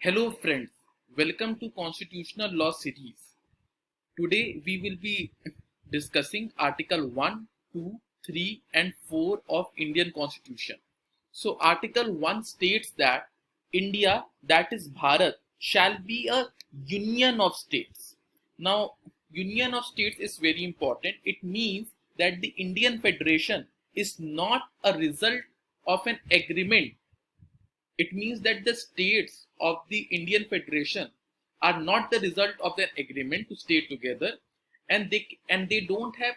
Hello friends, welcome to Constitutional Law series. Today we will be discussing Article 1, 2, 3 and 4 of Indian Constitution. So Article 1 states that India, that is Bharat, shall be a union of states. Now union of states is very important. It means that the Indian Federation is not a result of an agreement. It means that the states of the Indian Federation are not the result of an agreement to stay together, and they don't have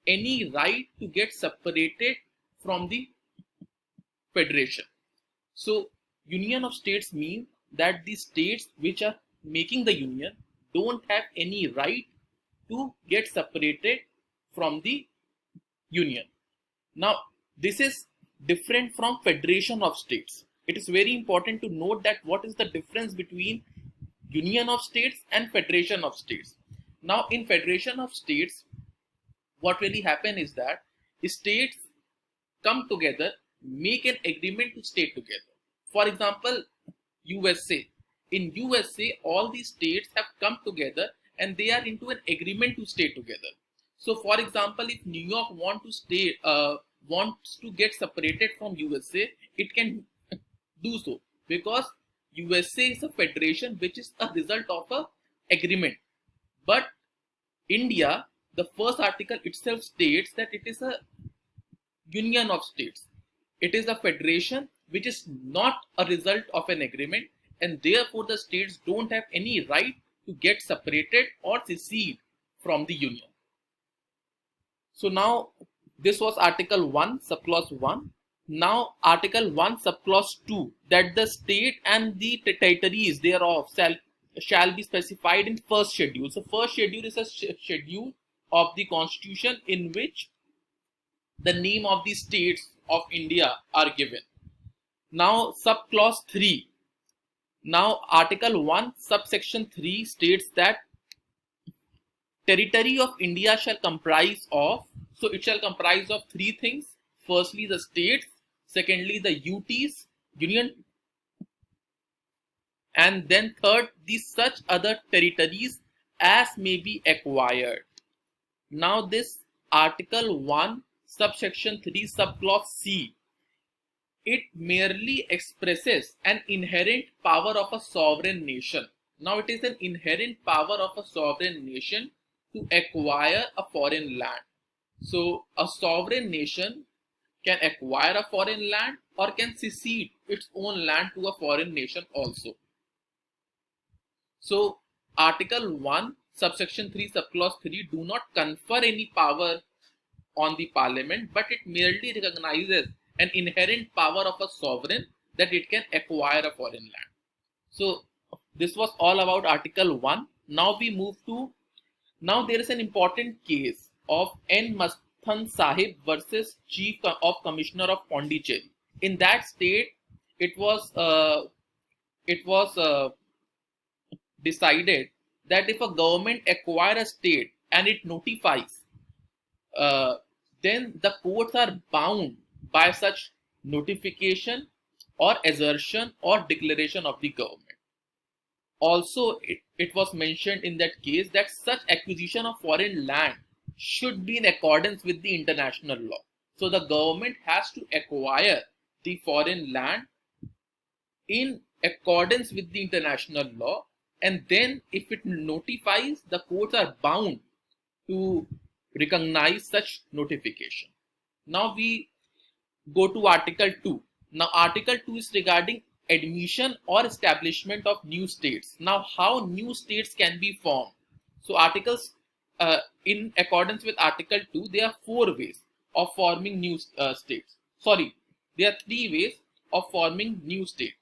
any right to get separated from the federation. So union of states means that the states which are making the union don't have any right to get separated from the union. Now this is different from federation of states. It is very important to note that what is the difference between union of states and federation of states. Now in federation of states, what really happen is that states come together, make an agreement to stay together. For example, USA. In USA, all the states have come together and they are into an agreement to stay together. So for example, if New York wants to get separated from USA, it can do so because USA is a federation which is a result of a agreement. But India, the first article itself states that it is a union of states. It is a federation which is not a result of an agreement, and therefore the states don't have any right to get separated or secede from the union. So now this was Article 1, Subclause 1. Now Article 1, Subclause 2, that the state and the territories thereof shall be specified in first schedule. So first schedule is a schedule of the Constitution in which the name of the states of India are given. Now Subclause 3. Now Article 1, Subsection 3 states that territory of India shall comprise of, so it shall comprise of three things. Firstly, the states. Secondly, the UTs, union. And then third, the such other territories as may be acquired. Now this Article 1, Subsection 3, Subclause C, it merely expresses an inherent power of a sovereign nation. Now it is an inherent power of a sovereign nation to acquire a foreign land. So a sovereign nation can acquire a foreign land or can secede its own land to a foreign nation also. So Article 1, Subsection 3, Subclause 3 do not confer any power on the parliament, but it merely recognizes an inherent power of a sovereign that it can acquire a foreign land. So this was all about Article 1. Now we move to, now there is an important case of N. Mathan Sahib versus Chief of Commissioner of Pondicherry. In that state, it was decided that if a government acquire a state and it notifies, then the courts are bound by such notification or assertion or declaration of the government. Also, it was mentioned in that case that such acquisition of foreign land should be in accordance with the international law. So the government has to acquire the foreign land in accordance with the international law, and then if it notifies, the courts are bound to recognize such notification. Now we go to Article 2. Now Article 2 is regarding admission or establishment of new states. Now how new states can be formed? So articles in accordance with Article 2, there are four ways of forming new states. Sorry, there are three ways of forming new states.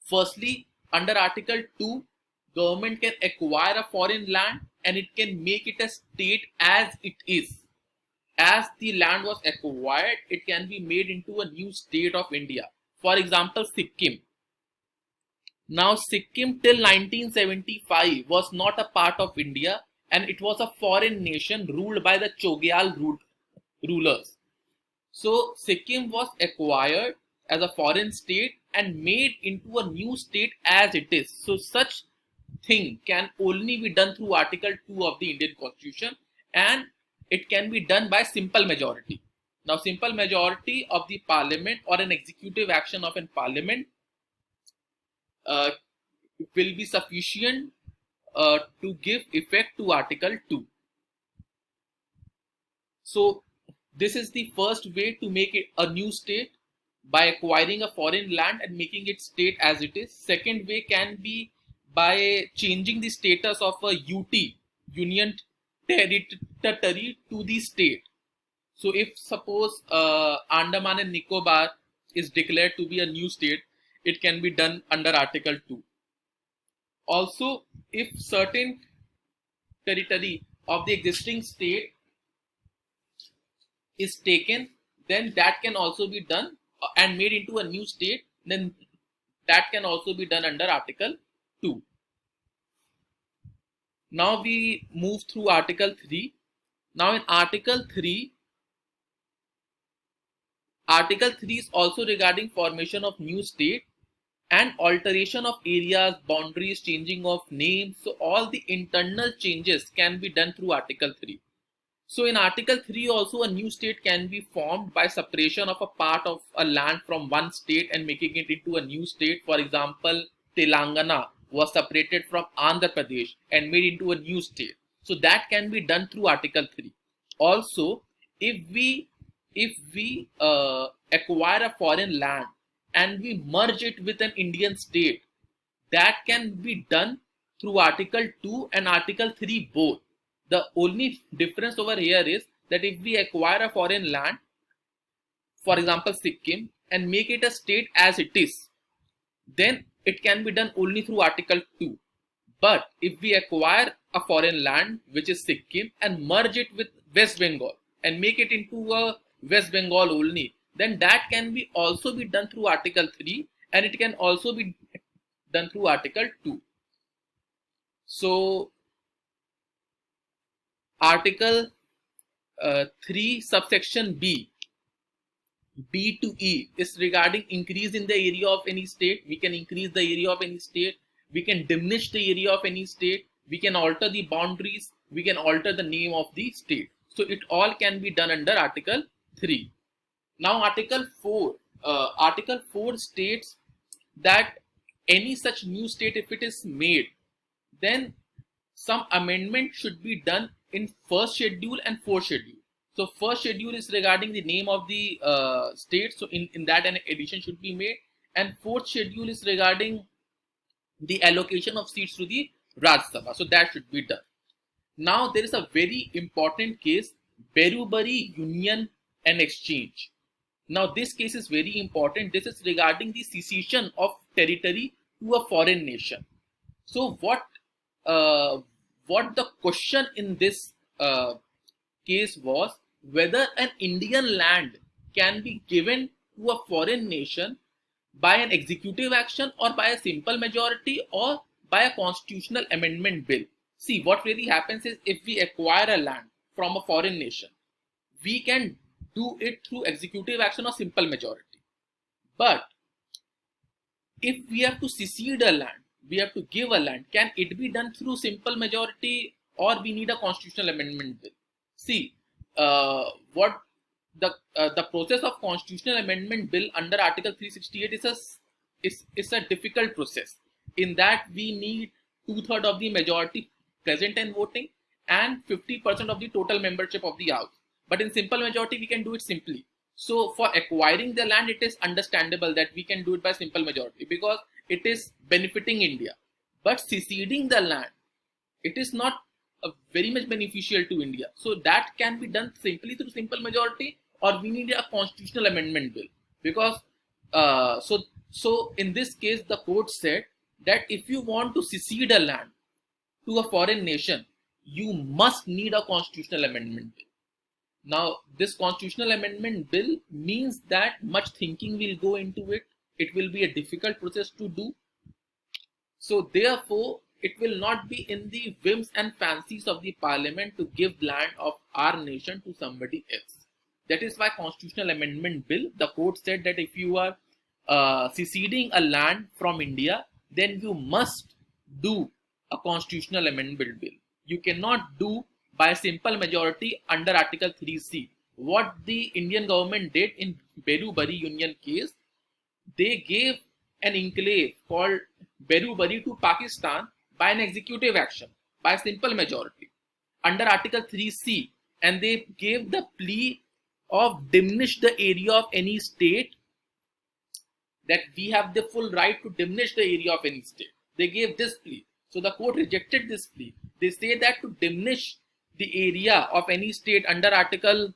Firstly, under Article 2, government can acquire a foreign land and it can make it a state as it is. As the land was acquired, it can be made into a new state of India. For example, Sikkim. Now Sikkim till 1975 was not a part of India and it was a foreign nation ruled by the Chogyal rulers. So Sikkim was acquired as a foreign state and made into a new state as it is. So such thing can only be done through Article 2 of the Indian Constitution, and it can be done by simple majority. Now, simple majority of the parliament or an executive action of a parliament uh, will be sufficient to give effect to Article 2. So this is the first way to make it a new state, by acquiring a foreign land and making it state as it is. Second way can be by changing the status of a UT, Union Territory, to the state. So if suppose Andaman and Nicobar is declared to be a new state, it can be done under Article 2. Also, if certain territory of the existing state is taken, then that can also be done and made into a new state, then that can also be done under Article 2. Now we move through Article 3. Now in Article 3 is also regarding formation of new state and alteration of areas, boundaries, changing of names. So all the internal changes can be done through Article 3. So in Article 3 also, a new state can be formed by separation of a part of a land from one state and making it into a new state. For example, Telangana was separated from Andhra Pradesh and made into a new state. So that can be done through Article 3. Also, if we acquire a foreign land and we merge it with an Indian state, that can be done through Article 2 and Article 3 both. The only difference over here is that if we acquire a foreign land, for example Sikkim, and make it a state as it is, then it can be done only through Article 2. But if we acquire a foreign land, which is Sikkim, and merge it with West Bengal and make it into a West Bengal only, then that can be also be done through Article 3, and it can also be done through Article 2. So Article 3 subsection B to E is regarding increase in the area of any state. We can increase the area of any state. We can diminish the area of any state. We can alter the boundaries. We can alter the name of the state. So it all can be done under Article 3. Now Article 4. Article 4 states that any such new state, if it is made, then some amendment should be done in first schedule and fourth schedule. So first schedule is regarding the name of the state, so in that an addition should be made, and fourth schedule is regarding the allocation of seats to the Rajya Sabha, so that should be done. Now there is a very important case, Berubari Union and Exchange. Now this case is very important. This is regarding the secession of territory to a foreign nation. So what the question in this case was, whether an Indian land can be given to a foreign nation by an executive action or by a simple majority or by a constitutional amendment bill. See, what really happens is, if we acquire a land from a foreign nation, we can do it through executive action or simple majority. But if we have to secede a land, we have to give a land, can it be done through simple majority or we need a constitutional amendment bill? See, what the process of constitutional amendment bill under Article 368 is a difficult process. In that we need 2/3 of the majority present and voting and 50% of the total membership of the house. But in simple majority we can do it simply. So for acquiring the land, it is understandable that we can do it by simple majority because it is benefiting India. But seceding the land, it is not very much beneficial to India. So that can be done simply through simple majority, or we need a constitutional amendment bill. Because so in this case, the court said that if you want to secede a land to a foreign nation, you must need a constitutional amendment bill. Now, this constitutional amendment bill means that much thinking will go into it. It will be a difficult process to do. So therefore, it will not be in the whims and fancies of the parliament to give land of our nation to somebody else. That is why constitutional amendment bill, the court said that if you are seceding a land from India, then you must do a constitutional amendment bill. You cannot do by a simple majority under Article 3C. What the Indian government did in Berubari Union case, they gave an enclave called Berubari to Pakistan by an executive action, by a simple majority under Article 3C, and they gave the plea of diminish the area of any state, that we have the full right to diminish the area of any state. They gave this plea. So the court rejected this plea. They say that to diminish the area of any state under Article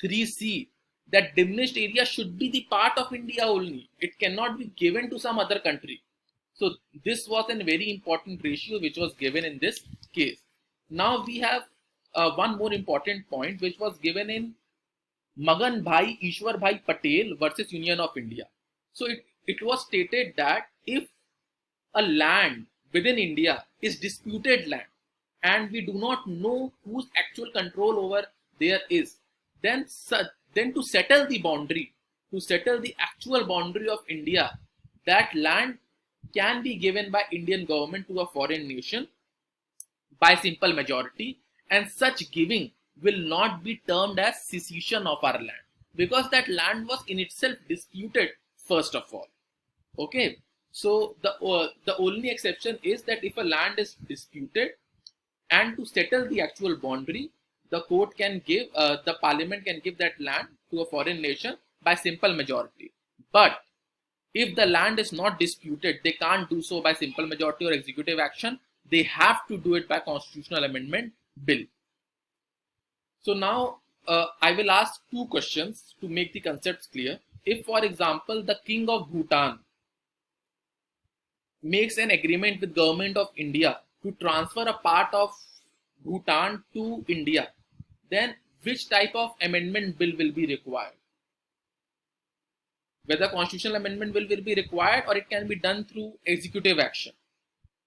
3C, that diminished area should be the part of India only. It cannot be given to some other country. So this was a very important ratio which was given in this case. Now we have one more important point which was given in Magan Bhai Ishwar Bhai Patel versus Union of India. So it was stated that if a land within India is disputed land and we do not know whose actual control over there is, then to settle the boundary, to settle the actual boundary of India, that land can be given by Indian government to a foreign nation by simple majority, and such giving will not be termed as secession of our land, because that land was in itself disputed first of all. Okay, so the only exception is that if a land is disputed and to settle the actual boundary, the court can give, the parliament can give that land to a foreign nation by simple majority. But if the land is not disputed, they can't do so by simple majority or executive action. They have to do it by constitutional amendment bill. So now I will ask two questions to make the concepts clear. If, for example, the king of Bhutan makes an agreement with government of India to transfer a part of Bhutan to India, then which type of amendment bill will be required? Whether constitutional amendment bill will be required or it can be done through executive action.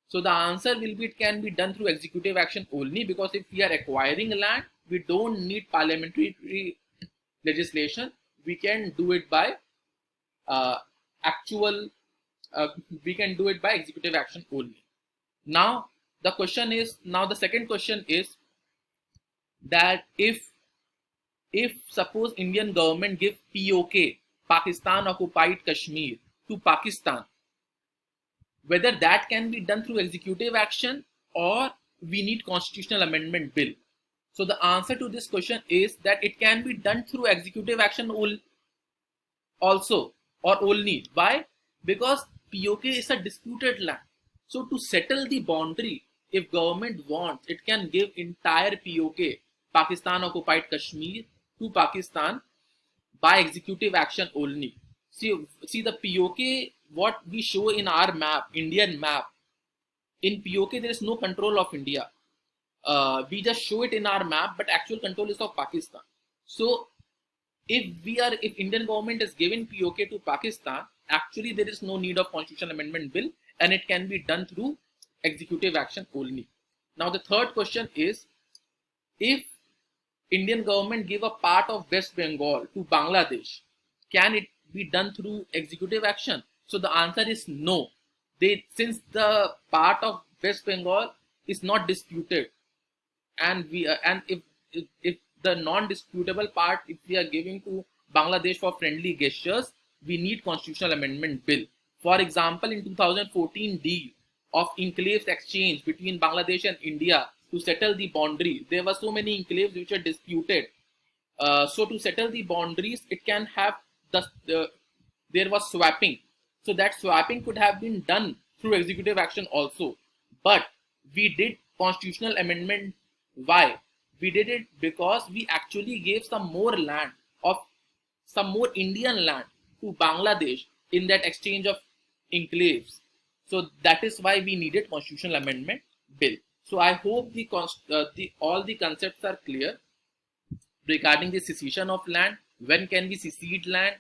So the answer will be it can be done through executive action only, because if we are acquiring land, we don't need parliamentary legislation. We can do it by we can do it by executive action only. Now the second question is that if suppose Indian government give POK, Pakistan occupied Kashmir, to Pakistan, whether that can be done through executive action or we need constitutional amendment bill. So the answer to this question is that it can be done through executive action also or only. Why? Because POK is a disputed land. So to settle the boundary, if government wants, it can give entire POK, Pakistan occupied Kashmir, to Pakistan by executive action only. See the POK, what we show in our map, Indian map, in POK there is no control of India. We just show it in our map, but actual control is of Pakistan. So if Indian government is giving POK to Pakistan, actually there is no need of constitutional amendment bill, and it can be done through executive action only. Now the third question is, if Indian government give a part of West Bengal to Bangladesh, can it be done through executive action? So the answer is no. Since the part of West Bengal is not disputed, and if the non-disputable part, if we are giving to Bangladesh for friendly gestures, we need constitutional amendment bill. For example, in 2014 deal of enclaves exchange between Bangladesh and India to settle the boundary, there were so many enclaves which are disputed. So to settle the boundaries, it can have there was swapping. So that swapping could have been done through executive action also. But we did constitutional amendment. Why? We did it because we actually gave some more land, of some more Indian land, to Bangladesh in that exchange of enclaves. So that is why we needed constitutional amendment bill. So I hope all the concepts are clear regarding the secession of land. When can we secede land?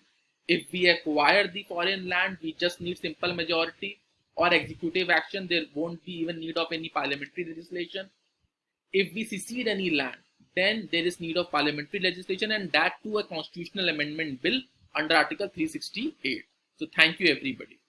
If we acquire the foreign land, we just need simple majority or executive action. There won't be even need of any parliamentary legislation. If we secede any land, then there is need of parliamentary legislation, and that too a constitutional amendment bill under Article 368. So thank you everybody.